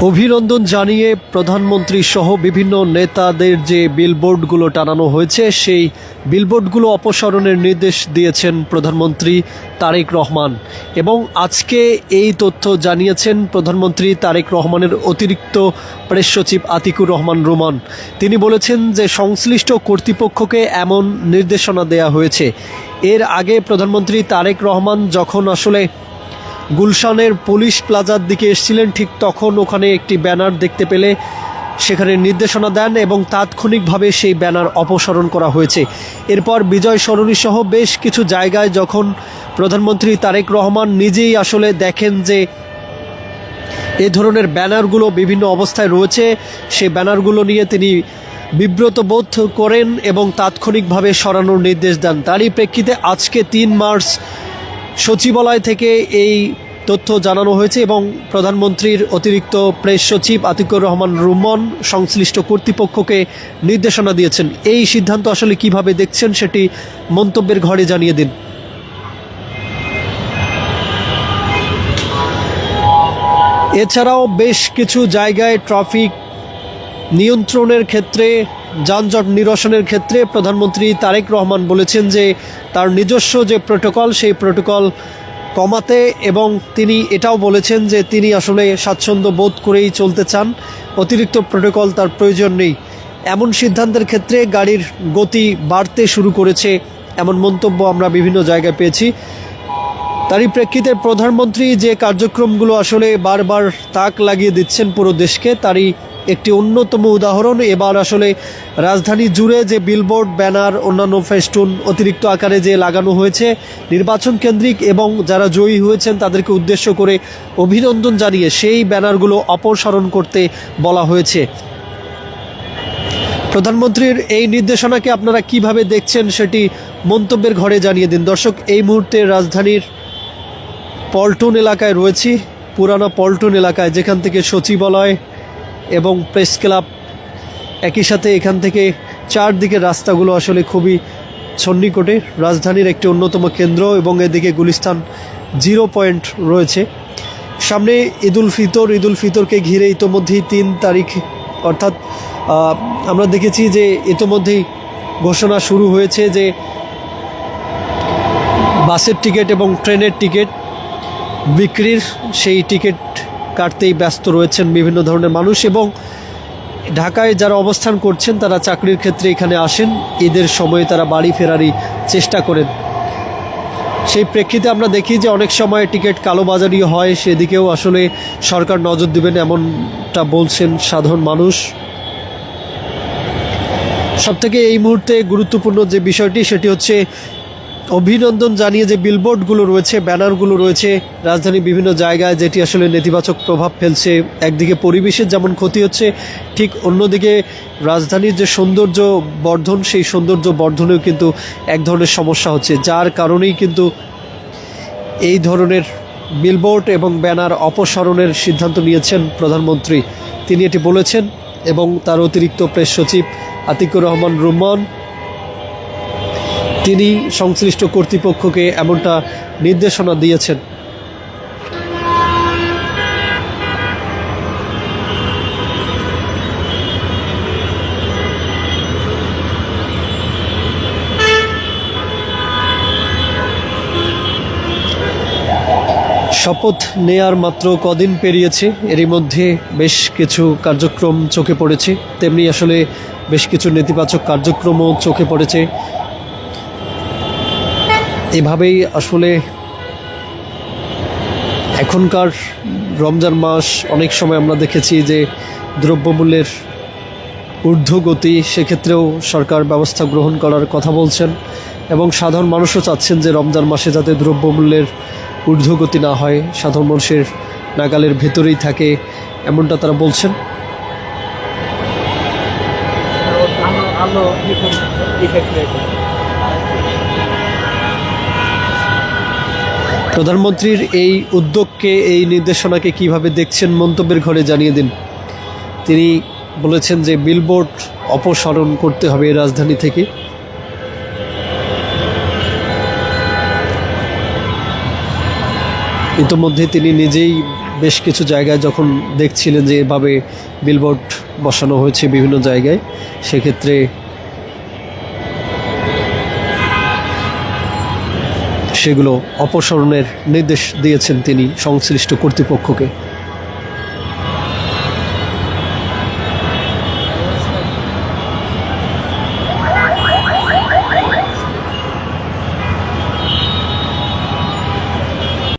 অভিনন্দন জানিয়ে প্রধানমন্ত্রী সহ বিভিন্ন নেতাদের যে বিলবোর্ডগুলো টানানো হয়েছে সেই বিলবোর্ডগুলো অপসারণের নির্দেশ দিয়েছেন প্রধানমন্ত্রী তারেক রহমান। এবং আজকে এই তথ্য জানিয়েছেন প্রধানমন্ত্রী তারেক রহমানের অতিরিক্ত প্রেস সচিব আতিকুর রহমান রুমন। তিনি বলেছেন যে সংশ্লিষ্ট কর্তৃপক্ষকে এমন নির্দেশনা দেয়া হয়েছে। এর আগে প্রধানমন্ত্রী তারেক রহমান যখন আসলে গুলশানের পুলিশ প্লাজার দিকে এসেছিলেন, ঠিক তখন ওখানে একটি ব্যানার দেখতে পেলে সেখানে নির্দেশনা দেন এবং তাৎক্ষণিকভাবে সেই ব্যানার অপসারণ করা হয়েছে। এরপর বিজয় সরণি সহ বেশ কিছু জায়গায় যখন প্রধানমন্ত্রী তারেক রহমান নিজেই আসলে দেখেন যে এ ধরনের ব্যানারগুলো বিভিন্ন অবস্থায় রয়েছে, সেই ব্যানারগুলো নিয়ে তিনি বিব্রত বোধ করেন এবং তাৎক্ষণিকভাবে সরানোর নির্দেশ দেন। তারই প্রেক্ষিতে আজকে ৩ মার্চ সচিবালয় থেকে এই তথ্য জানানো হয়েছে এবং প্রধানমন্ত্রীর অতিরিক্ত প্রেস সচিব আতিকুর রহমান রুমন সংশ্লিষ্ট কর্তৃপক্ষকে নির্দেশনা দিয়েছেন। এই সিদ্ধান্ত আসলে কিভাবে দেখছেন সেটি মন্তব্যের ঘরে জানিয়ে দিন। এছাড়াও বেশ কিছু জায়গায় ট্রাফিক নিয়ন্ত্রণের ক্ষেত্রে, যানজট নিরসনের ক্ষেত্রে প্রধানমন্ত্রী তারেক রহমান বলেছেন যে তার নিজস্ব যে প্রোটোকল সেই প্রোটোকল কমাতে, এবং তিনি এটাও বলেছেন যে তিনি আসলে স্বাচ্ছন্দ্য বোধ করেই চলতে চান, অতিরিক্ত প্রোটোকল তার প্রয়োজন নেই। এমন সিদ্ধান্তের ক্ষেত্রে গাড়ির গতি বাড়তে শুরু করেছে, এমন মন্তব্য আমরা বিভিন্ন জায়গায় পেয়েছি। তারই প্রেক্ষিতে প্রধানমন্ত্রী যে কার্যক্রমগুলো আসলে বারবার তাক লাগিয়ে দিচ্ছেন পুরো দেশকে, তারই একটি অন্যতম উদাহরণ এবার আসলে রাজধানী জুড়ে যে বিলবোর্ড, ব্যানার, অন্যান্য ফেস্টুন অতিরিক্ত আকারে যে লাগানো হয়েছে নির্বাচন কেন্দ্রিক এবং যারা জয়ী হয়েছেন তাদেরকে উদ্দেশ্য করে অভিনন্দন জানিয়ে সেই ব্যানারগুলো অপসারণ করতে বলা হয়েছে। প্রধানমন্ত্রীর এই নির্দেশনাকে আপনারা কিভাবে দেখছেন সেটি মন্তব্যের ঘরে জানিয়ে দিন। দর্শক, এই মুহূর্তে রাজধানীর পল্টন এলাকায় রয়েছি, পুরানো পল্টন এলাকায়, যেখান থেকে সচিবালয় এবং প্রেস ক্লাব, একই সাথে এখান থেকে চারদিকের রাস্তাগুলো আসলে খুবই সন্নিকটে, রাজধানীর একটি অন্যতম কেন্দ্র, এবং এদিকে গুলিস্তান 0 পয়েন্ট রয়েছে। সামনে ঈদুল ফিতরকে ঘিরে ইতোমধ্যেই 3 তারিখ অর্থাৎ আমরা দেখেছি যে ইতোমধ্যেই ঘোষণা শুরু হয়েছে যে বাসের টিকিট এবং ট্রেনের টিকিট বিক্রির, সেই টিকিট কাটতেই ব্যস্ত রয়েছেন বিভিন্ন ধরনের মানুষ। এবং ঢাকায় যারা অবস্থান করছেন তারা চাকরির ক্ষেত্রে এখানে আসেন, ঈদের সময়ে তারা বাড়ি ফেরারই চেষ্টা করেন। সেই প্রেক্ষিতে আমরা দেখি যে অনেক সময় টিকিট কালোবাজারি হয়, সেদিকেও আসলে সরকার নজর দেবেন এমনটা বলছেন সাধারণ মানুষ। সবথেকে এই মুহূর্তে গুরুত্বপূর্ণ যে বিষয়টি সেটি হচ্ছে অভিনন্দন জানিয়ে যে বিলবোর্ডগুলো রয়েছে, ব্যানারগুলো রয়েছে রাজধানীর বিভিন্ন জায়গায়, যেটি আসলে নেতিবাচক প্রভাব ফেলছে। একদিকে পরিবেশের যেমন ক্ষতি হচ্ছে, ঠিক অন্যদিকে রাজধানীর যে সৌন্দর্য বর্ধন, সেই সৌন্দর্য বর্ধনেও কিন্তু এক ধরনের সমস্যা হচ্ছে, যার কারণেই কিন্তু এই ধরনের বিলবোর্ড এবং ব্যানার অপসারণের সিদ্ধান্ত নিয়েছেন প্রধানমন্ত্রী। তিনি এটি বলেছেন এবং তার অতিরিক্ত প্রেস সচিব আতিকুর রহমান রুমন তিনি সংশ্লিষ্ট কর্তৃপক্ষকে এমনটা নির্দেশনা দিয়েছেন। শপথ নেয়ার মাত্র কদিন পেরিয়েছে, এরই মধ্যে বেশ কিছু কার্যক্রম চোখে পড়েছে, তেমনি আসলে বেশ কিছু নেতিবাচক কার্যক্রমও চোখে পড়েছে। এভাবেই আসলে এখনকার রমজান মাস, অনেক সময় আমরা দেখেছি যে দ্রব্যমূল্যের ঊর্ধ্বগতি, সেক্ষেত্রেও সরকার ব্যবস্থা গ্রহণ করার কথা বলছেন এবং সাধারণ মানুষও চাচ্ছেন যে রমজান মাসে যাতে দ্রব্যমূল্যের ঊর্ধ্বগতি না হয়, সাধারণ মানুষের নাগালের ভেতরেই থাকে, এমনটা তারা বলছেন। প্রধানমন্ত্রীর এই উদ্যোগকে, এই নির্দেশনাকে কিভাবে দেখছেন মন্তব্যের ঘরে জানিয়ে দিন। তিনি বলেছেন যে বিলবোর্ড অপসারণ করতে হবে রাজধানী থেকে। ইতোমধ্যে তিনি নিজেই বেশ কিছু জায়গায় যখন দেখছিলেন যে এভাবে বিলবোর্ড বসানো হয়েছে বিভিন্ন জায়গায়, সেক্ষেত্রে সেগুলো অপসারণের নির্দেশ দিয়েছেন তিনি সংশ্লিষ্ট কর্তৃপক্ষকে।